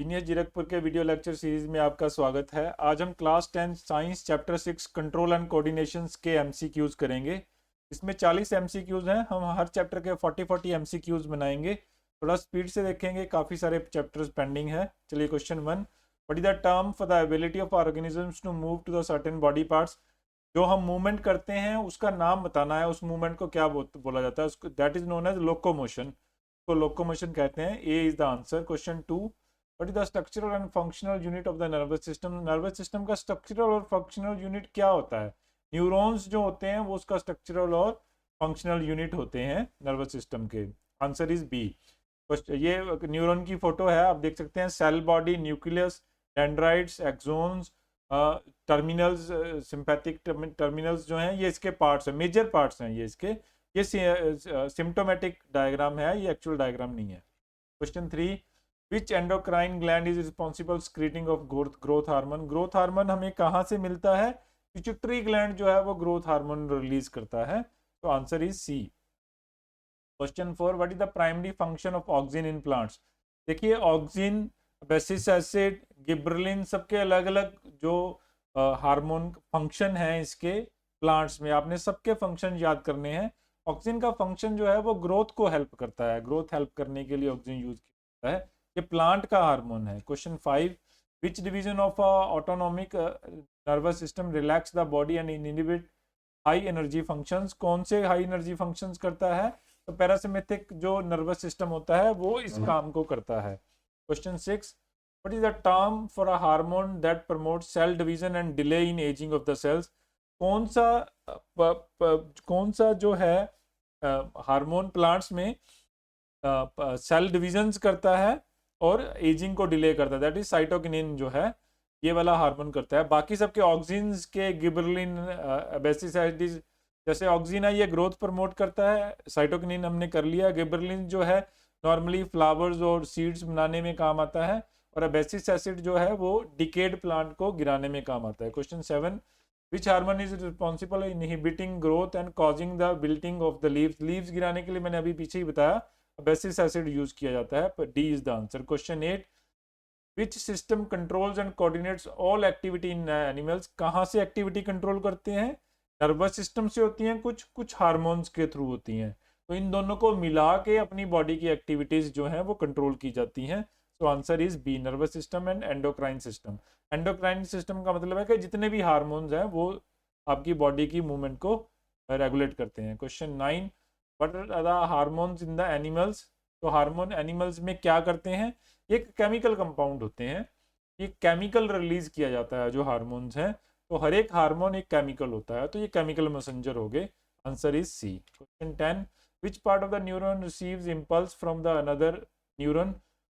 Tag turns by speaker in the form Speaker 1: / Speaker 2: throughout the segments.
Speaker 1: Genius Zirakpur के video lecture series में आपका स्वागत है। आज हम class 10 science chapter 6 control and coordinations के एमसीक्यूज करेंगे। इसमें 40 एमसीक्यूज हैं। हम हर चैप्टर के 40 एमसीक्यूज बनाएंगे। थोड़ा स्पीड से देखेंगे, काफ़ी सारे चैप्टर्स पेंडिंग है। चलिए question 1, what is the term for the ability of organisms to move to the certain body parts. जो हम मूवमेंट करते हैं उसका नाम बताना है। उस मूवमेंट को क्या बोला जाता है, उसको that is known as locomotion. को लोकोमोशन कहते हैं। A is the answer. Question 2, what is the structural and functional unit of the nervous system. Nervous system का स्ट्रक्चरल और फंक्शनल यूनिट क्या होता है। न्यूरॉन्स जो होते हैं वो उसका स्ट्रक्चरल और फंक्शनल यूनिट होते हैं नर्वस सिस्टम के। Answer is B. ये न्यूरॉन की फोटो है, आप देख सकते हैं। Cell body, nucleus, dendrites, axons, terminals, sympathetic terminals जो हैं ये इसके पार्ट्स हैं, मेजर पार्ट्स हैं ये इसके। ये सिम्टोमेटिक डायग्राम है, ये एक्चुअल डायग्राम नहीं है। Question 3, which endocrine gland is responsible secreting of growth hormone. Growth hormone हमें कहाँ से मिलता है। पिट्यूटरी ग्लैंड जो है वो ग्रोथ हार्मोन रिलीज करता है। तो answer is C. Question 4, what is the primary function of auxin in plants. देखिए ऑक्सिन, बेसिस एसिड, गिबरेलिन, सबके अलग अलग जो हार्मोन फंक्शन हैं इसके प्लांट्स में, आपने सबके फंक्शन याद करने हैं। ऑक्सिन का फंक्शन जो है वो ग्रोथ को हेल्प करता है। ग्रोथ हेल्प करने के लिए ऑक्सिन यूज किया जाता है। ये प्लांट का हार्मोन है। Question 5, which division of autonomic nervous system relax the body and inhibit high energy functions. कौन से हाई एनर्जी फंक्शंस करता है। तो पैरासिम्पैथिक जो नर्वस सिस्टम होता है वो इस काम को करता है। Question 6, what is the term for a hormone that promote cell division and delay in ageing of the cells. कौन सा जो है हार्मोन प्लांट्स में सेल डिविजन्स करता है और एजिंग को डिले करता है, दैट इज साइटोकिनिन जो है ये वाला हार्मोन करता है। बाकी सबके ऑक्सिन्स के गिबरेलिन, बेसिस एसिड, जैसे ऑक्सिन है ये ग्रोथ प्रमोट करता है, साइटोकिनिन हमने कर लिया। गिबरेलिन जो है नॉर्मली फ्लावर्स और सीड्स बनाने में काम आता है, और बेसिस एसिड जो है वो डिकेड प्लांट को गिराने में काम आता है। Question 7, which hormone is responsible inhibiting growth and causing the wilting of the leaves. Leaves गिराने के लिए मैंने अभी पीछे ही बताया बेसिस एसिड यूज किया जाता है, पर D is the answer. Question 8, which system controls and coordinates all activity in animals. कहाँ से एक्टिविटी कंट्रोल करते हैं। नर्वस सिस्टम से होती हैं, कुछ हार्मोन्स के थ्रू होती हैं। तो इन दोनों को मिला के अपनी बॉडी की एक्टिविटीज जो हैं वो कंट्रोल की जाती हैं। तो answer is B, nervous system and endocrine system. Endocrine system का मतलब है कि जितने भी हार्मोन्स हैं वो आपकी बॉडी की मूवमेंट को रेगुलेट करते हैं। Question 9, what are the hormones in the animals. तो हार्मोन एनिमल्स में क्या करते हैं, एक केमिकल कंपाउंड होते हैं, ये केमिकल रिलीज किया जाता है जो हार्मोन्स हैं। तो हर एक हार्मोन एक केमिकल होता है, तो ये केमिकल मैसेंजर हो गए। Answer is C. Question 10, which part of the neuron receives impulse from the another neuron.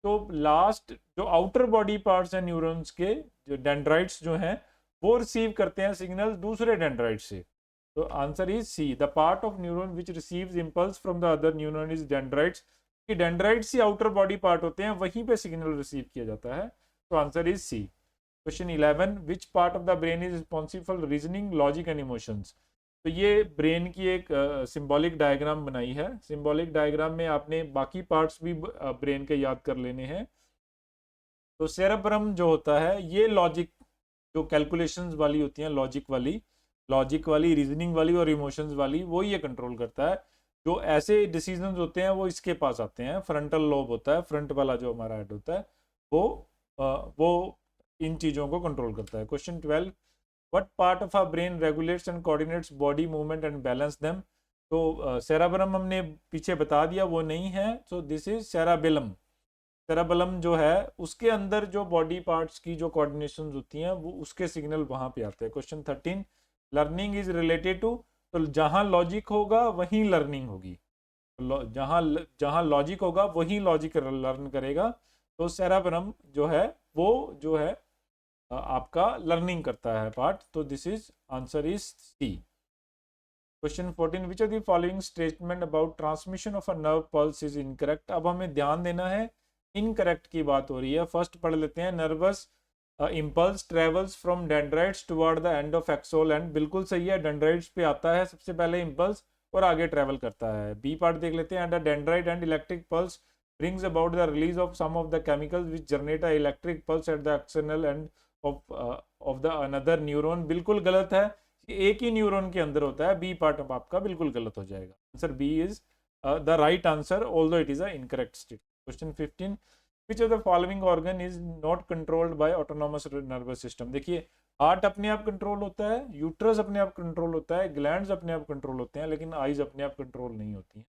Speaker 1: तो लास्ट जो आउटर बॉडी पार्ट्स हैं न्यूरॉन्स के, जो डेंड्राइट्स जो हैं वो रिसीव करते हैं सिग्नल दूसरे डेंड्राइट्स से। तो answer is C, the part of neuron which receives impulse from the other neuron is dendrites. कि डेंड्राइट्स ही आउटर बॉडी पार्ट होते हैं, वहीं पे सिग्नल रिसीव किया जाता है। तो answer is C. Question 11, which part of the brain is responsible for reasoning, logic and emotions. तो ये ब्रेन की एक सिंबॉलिक डायग्राम बनाई है। सिंबॉलिक डायग्राम में आपने बाकी पार्ट्स भी ब्रेन के याद कर लेने हैं। तो सेरेब्रम जो होता है ये लॉजिक, जो कैलकुलेशंस वाली होती हैं, लॉजिक वाली, रीजनिंग वाली और इमोशंस वाली, वो ये कंट्रोल करता है। जो ऐसे डिसीजंस होते हैं वो इसके पास आते हैं। फ्रंटल लोब होता है, फ्रंट वाला जो हमारा हेड होता है वो इन चीज़ों को कंट्रोल करता है। Question 12, what part of our brain regulates and coordinates body movement and balance them. तो सेरेब्रम हमने पीछे बता दिया, वो नहीं है। So this is cerebellum. Cerebellum जो है उसके अंदर जो बॉडी पार्ट्स की जो कोऑर्डिनेशन होती हैं वो उसके सिग्नल वहां पे आते हैं। Question 13, learning is related to. तो जहां लॉजिक होगा वहीं लर्निंग होगी, जहां जहां लॉजिक होगा वहीं लॉजिक लर्न करेगा। तो सेरेब्रम जो है वो जो है आपका लर्निंग करता है पार्ट। तो this is answer is C. Question 14, which of the following statement about transmission of a nerve pulse is incorrect. अब हमें ध्यान देना है, इनकरेक्ट की बात हो रही है। फर्स्ट पढ़ लेते हैं, nervous impulse travels from dendrites toward the end of axon end. बिल्कुल सही है, डेंड्राइट्स पे आता है सबसे पहले इम्पल्स और आगे ट्रेवल करता है। बी पार्ट देख लेते हैं, and dendrite and electric pulse brings about the release of some of the chemicals which generate a electric pulse at the external end of the another neuron। बिल्कुल गलत है, एक ही न्यूरॉन के अंदर होता है। बी पार्ट आपका बिल्कुल गलत हो जाएगा। Answer B is the right answer although it is a incorrect state. Question 15, which of the following organ is not controlled by autonomous nervous system. देखिए हार्ट अपने आप कंट्रोल होता है, यूट्रस अपने आप कंट्रोल होता है, ग्लैंड्स अपने आप कंट्रोल होते हैं, लेकिन आईज अपने आप कंट्रोल नहीं होती हैं।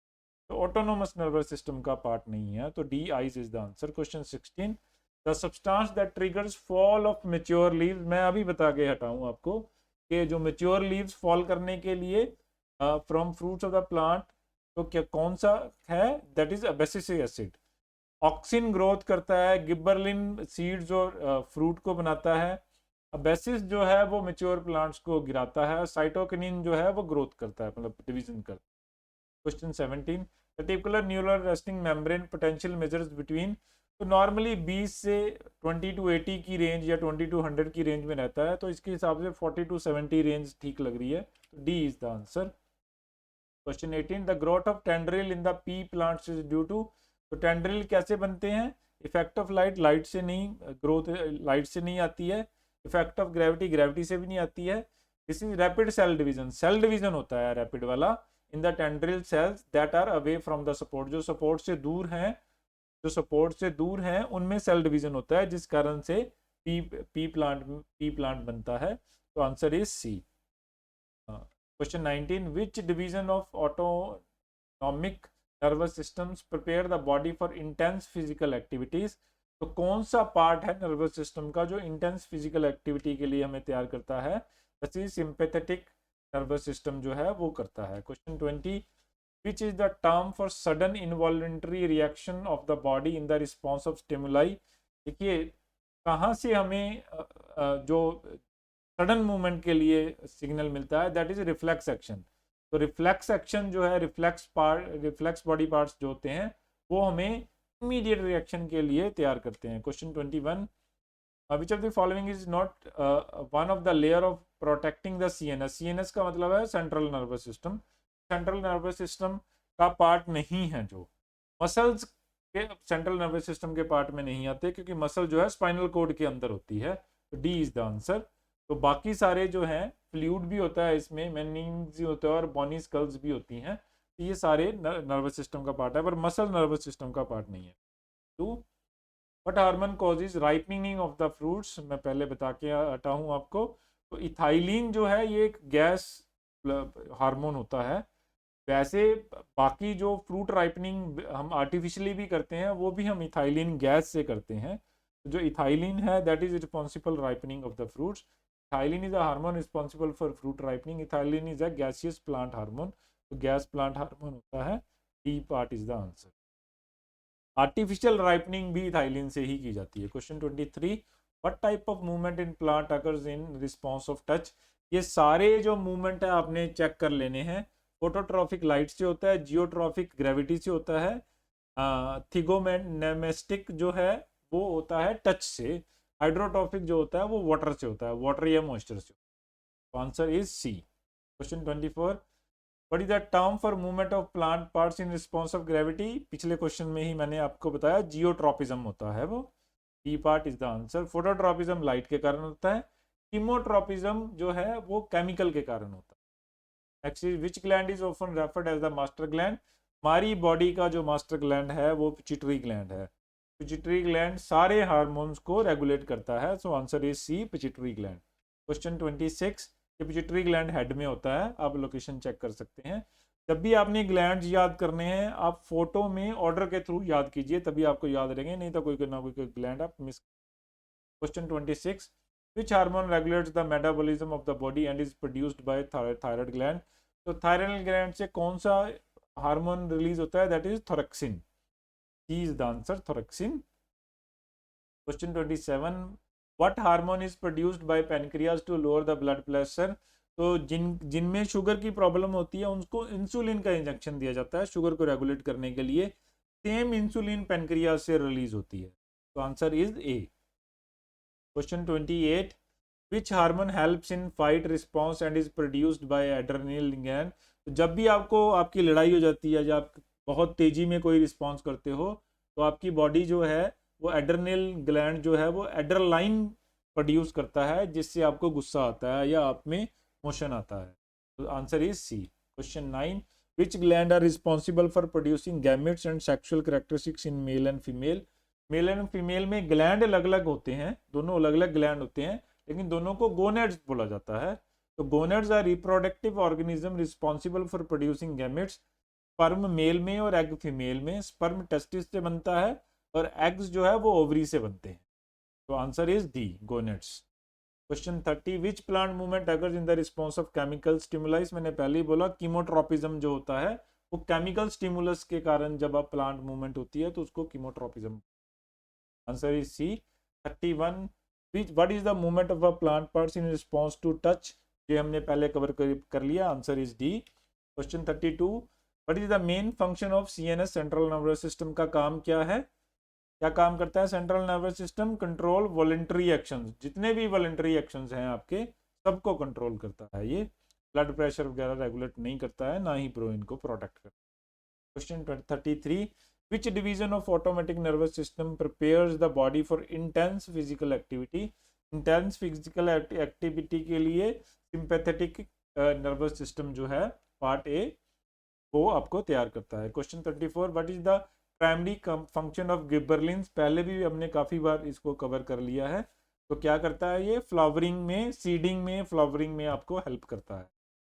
Speaker 1: तो ऑटोनोमस नर्वस सिस्टम का पार्ट नहीं है, तो D eyes is the answer. Question 16, the substance that triggers fall of mature leaves. मैं अभी बता के हटाऊं आपको कि जो मैच्योर लीव्स फॉल करने के लिए from fruits of the plant, तो क्या कौन सा है, that is abscisic acid. Auxin growth करता है, गिब्बरलिन सीड्स और फ्रूट को बनाता है, अबेसिस जो है वो मैच्योर प्लांट्स को गिराता है, साइटोकिनिन जो है वो ग्रोथ करता है, मतलब डिवीजन करता है। Question 17, reticular neural resting membrane potential measures between. तो नॉर्मली 20 से 20 टू 80 की रेंज या 20 टू 100 की रेंज में रहता है, तो इसके हिसाब से 40 टू 70 रेंज ठीक लग रही है, तो D is the answer. Question 18, the growth of tendril in the pea plants is due to. तो टेंड्रिल कैसे बनते हैं? इफेक्ट ऑफ लाइट, लाइट से नहीं, ग्रोथ लाइट से नहीं आती है। इफेक्ट ऑफ ग्रेविटी, ग्रेविटी से भी नहीं आती है। This is rapid cell division, cell division होता है रैपिड वाला in the tendril cells that are away from the support. जो सपोर्ट से दूर हैं, जो सपोर्ट से दूर हैं उनमें सेल डिवीजन होता है, जिस कारण से पी प्लांट बनता है। तो answer is C. Question 19, which division of autonomic nervous systems prepare the body for intense physical activities. तो कौन सा पार्ट है नर्वस सिस्टम का जो इंटेंस फिजिकल एक्टिविटी के लिए हमें तैयार करता है? जैसे सिंपैथेटिक नर्वस सिस्टम जो है वो करता है। Question 20, which is the term for sudden involuntary reaction of the body in the response of stimuli. देखिए कहाँ से हमें जो सडन मूवमेंट के लिए सिग्नल मिलता है, दैट इज रिफ्लेक्स एक्शन। तो रिफ्लेक्स एक्शन जो है, रिफ्लेक्स बॉडी पार्ट्स जो होते हैं वो हमें इमीडिएट रिएक्शन के लिए तैयार करते हैं। Question 21, which of the following is not one of the layer of protecting the CNS. CNS का मतलब है central nervous system. Central nervous system का पार्ट नहीं है। जो मसल्स के सेंट्रल नर्वस सिस्टम के पार्ट में नहीं आते, क्योंकि मसल जो है स्पाइनल कोड के अंदर होती है, तो डी इज द आंसर। तो बाकी सारे जो हैं, फ्लूइड भी होता है इसमें, मेनिंग्स भी होता है और बॉनी स्कल्स भी होती हैं, तो ये सारे नर्वस सिस्टम का पार्ट है, पर मसल नर्वस सिस्टम का पार्ट नहीं है। Two, what hormone causes ripening of the fruits. मैं पहले बता के हटा हूँ आपको। तो इथाइलिन जो है ये एक गैस हार्मोन होता है। वैसे बाकी जो फ्रूट राइपनिंग हम आर्टिफिशियली भी करते हैं, वो भी हम इथाइलिन गैस से करते हैं। जो इथाइलिन है that is responsible ripening of the fruits. Ethylene is a hormone responsible for fruit ripening. Ethylene is a gaseous plant hormone, तो गैस प्लांट हार्मोन होता है। D part is the answer. Artificial ripening भी ethylene से ही की जाती है। Question 23, what type of movement in plant occurs in response of touch. ये सारे जो मूवमेंट है आपने चेक कर लेने हैं। फोटोट्रॉफिक लाइट से होता है, जियोट्रॉफिक ग्रेविटी से होता है, थिगोमेनेमेस्टिक जो है वो होता है टच से, हाइड्रोट्रॉफिक जो होता है वो वाटर से होता है, वाटर या मॉइस्चर से। Answer is C. Question 24, what is the term for movement of plant parts in response of gravity. पिछले क्वेश्चन में ही मैंने आपको बताया, जियोट्रॉपिज्म होता है वो। D part is the answer. Phototropism light के कारण होता है, कीमोट्रॉपिज्म जो है वो केमिकल के कारण होता है। Next is which gland is often referred as the master gland. हमारी बॉडी का जो मास्टर ग्लैंड है वो पिट्यूटरी ग्लैंड है। पिट्यूटरी ग्लैंड सारे हार्मोन्स को रेगुलेट करता है, so answer is C, pituitary gland. Question 26, pituitary gland head में होता है, आप लोकेशन चेक कर सकते हैं। जब भी आपने ग्लैंड्स याद करने हैं, आप फोटो में ऑर्डर के थ्रू याद कीजिए, तभी आपको याद रहेंगे, नहीं तो कोई ना कोई ग्लैंड आप miss. Question 26, which hormone regulates the metabolism of the body and is produced by thyroid gland। तो थायराइड ग्लैंड से कौन सा हार्मोन रिलीज होता है? That is thyroxine. C is the answer, thyroxine. Question 27, what hormone is produced by pancreas to lower the blood pressure. तो जिनमें sugar की problem होती है उनको इंसुलिन का इंजेक्शन दिया जाता है शुगर को रेगुलेट करने के लिए। सेम इंसुलिन पैनक्रियाज से रिलीज होती है, तो answer is A. Question 28, which hormone helps in fight response and is produced bye adrenal gland. तो जब भी आपको आपकी लड़ाई हो जाती है या आप बहुत तेजी में कोई रिस्पॉन्स करते हो, तो आपकी बॉडी जो है वो एड्रेनल ग्लैंड जो है वो एड्रेनालाइन प्रोड्यूस करता है, जिससे आपको गुस्सा आता है या आप में मोशन आता है। तो answer is C. Question 9, which gland are responsible for producing gametes and sexual characteristics in male and female. Male and female में ग्लैंड अलग अलग होते हैं, दोनों अलग अलग ग्लैंड होते हैं, लेकिन दोनों को गोनेड्स बोला जाता है। तो gonads are reproductive organism responsible for producing gametes. Sperm male में और एग फीमेल में। स्पर्म टेस्टिस से बनता है और एग्स जो है वो ओवरी से बनते हैं। तो answer is D, gonads. Question 30, which plant movement occurs in the response of chemical stimulus. मैंने पहले ही बोला कीमोट्रोपिज्म जो होता है वो केमिकल स्टिमुलस के कारण जब आप प्लांट मूवमेंट होती है तो उसको chemotropism. Answer is C. 31, what is the movement of a plant parts in response to touch. ये हमने पहले कवर कर लिया। Answer is D. Question 32, what is the main function of CNS, central nervous system का काम क्या है। क्या काम करता है central nervous system? Control voluntary actions. जितने भी वॉलंटरी एक्शंस हैं आपके सबको कंट्रोल करता है ये। ब्लड प्रेशर वगैरह रेगुलेट नहीं करता है, ना ही ब्रेन को प्रोटेक्ट करता है। Question 33, which division of automatic nervous system prepares the body for intense physical activity. Intense physical activity के लिए सिंपैथेटिक नर्वस सिस्टम जो है पार्ट ए वो आपको तैयार करता है। Question 34, what is the primary function of gibberellins. पहले भी हमने काफ़ी बार इसको कवर कर लिया है। तो क्या करता है ये? फ्लावरिंग में, सीडिंग में, फ्लावरिंग में आपको हेल्प करता है।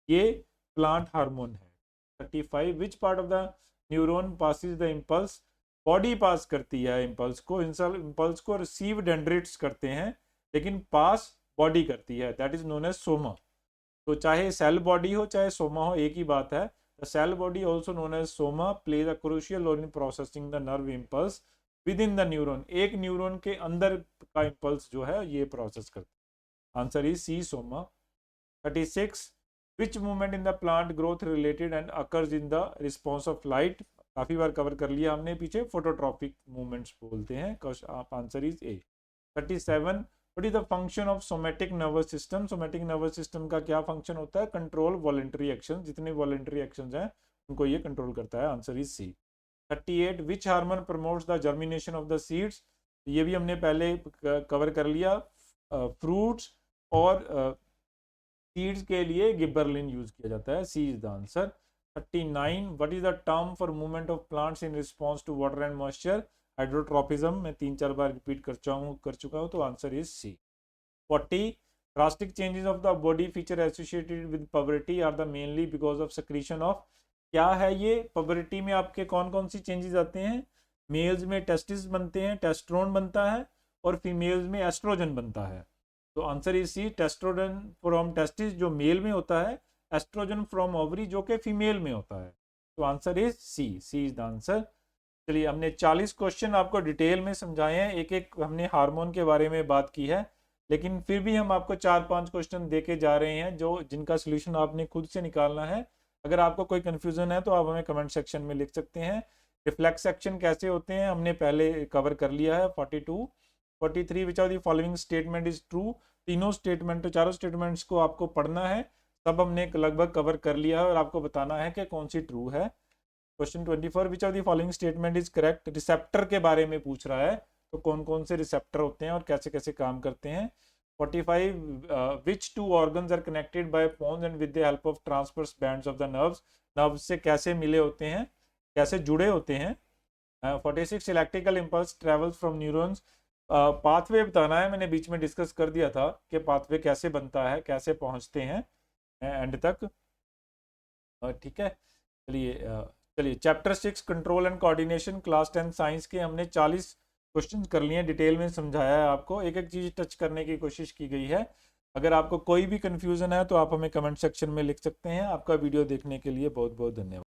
Speaker 1: ये प्लांट हार्मोन है। 35, which part of the neuron passes the impulse. Body pass करती है इम्पल्स को। इम्पल्स को रिसीव डेंड्रिट्स करते हैं, लेकिन पास बॉडी करती है, that is known as soma. तो चाहे सेल बॉडी हो चाहे सोमा हो, एक ही बात है। The cell body, also known as soma, plays a crucial role in processing the nerve impulse within the neuron. एक न्यूरॉन के अंदर का इम्पल्स जो है ये प्रोसेस करता है। Answer is C, soma. 36, which movement in the plant growth related and occurs in the response of light। काफी बार कवर कर लिया हमने पीछे, फोटोट्रॉपिक मूवमेंट्स बोलते हैं। आप answer is A. 37, what is the function of somatic nervous system. Somatic nervous system का क्या फंक्शन होता है? Control voluntary action. जितने वॉलंटरी एक्शंस हैं उनको ये कंट्रोल करता है। Answer is C. 38, which hormone promotes the germination of the seeds. ये भी हमने पहले कवर कर लिया। फ्रूट्स और सीड्स के लिए गिबरलिन यूज किया जाता है। C is the answer. 39, what is the term for movement of plants in response to water and moisture. Hydrotropism. मैं 3-4 बार रिपीट कर चुका हूँ, तो answer is C. 40, drastic changes of the body feature associated with puberty are the mainly because of secretion of. क्या है ये? Puberty में आपके कौन कौन सी चेंजेस आते हैं? मेल्स में टेस्टिस बनते हैं, टेस्टोस्टेरोन बनता है, और फीमेल्स में एस्ट्रोजन बनता है। तो answer is C, testosterone from testis जो मेल में होता है, एस्ट्रोजन फ्रॉम ओवरी जो कि फीमेल में होता है। तो answer is C, C is the answer. चलिए, हमने 40 क्वेश्चन आपको डिटेल में समझाए हैं। एक एक हमने हार्मोन के बारे में बात की है, लेकिन फिर भी हम आपको 4-5 क्वेश्चन देके जा रहे हैं जो जिनका सोल्यूशन आपने खुद से निकालना है। अगर आपको कोई कंफ्यूजन है तो आप हमें कमेंट सेक्शन में लिख सकते हैं। रिफ्लेक्स एक्शन कैसे होते हैं हमने पहले कवर कर लिया है। 42, 43, विच of the following statement is true. तीनों स्टेटमेंट, चारों स्टेटमेंट्स को आपको पढ़ना है। सब हमने लगभग कवर कर लिया है और आपको बताना है कि कौन सी ट्रू है। Question 24, which of the following statement is correct. Receptor के बारे में पूछ रहा है, तो कौन कौन से रिसेप्टर होते हैं और कैसे कैसे काम करते हैं। 45, which two organs are connected by pons and with the help of transverse bands of the nerves. Nerves से कैसे मिले होते हैं, कैसे जुड़े होते हैं। 46, electrical impulse travels from neurons. Pathway बताना है, मैंने बीच में डिस्कस कर दिया था कि पाथवे कैसे बनता है, कैसे पहुंचते हैं एंड तक। ठीक है, चलिए chapter 6 control and coordination, class 10 science के हमने 40 क्वेश्चन कर लिए हैं। डिटेल में समझाया है आपको, एक एक चीज़ टच करने की कोशिश की गई है। अगर आपको कोई भी कंफ्यूजन है तो आप हमें कमेंट सेक्शन में लिख सकते हैं। आपका वीडियो देखने के लिए बहुत बहुत धन्यवाद।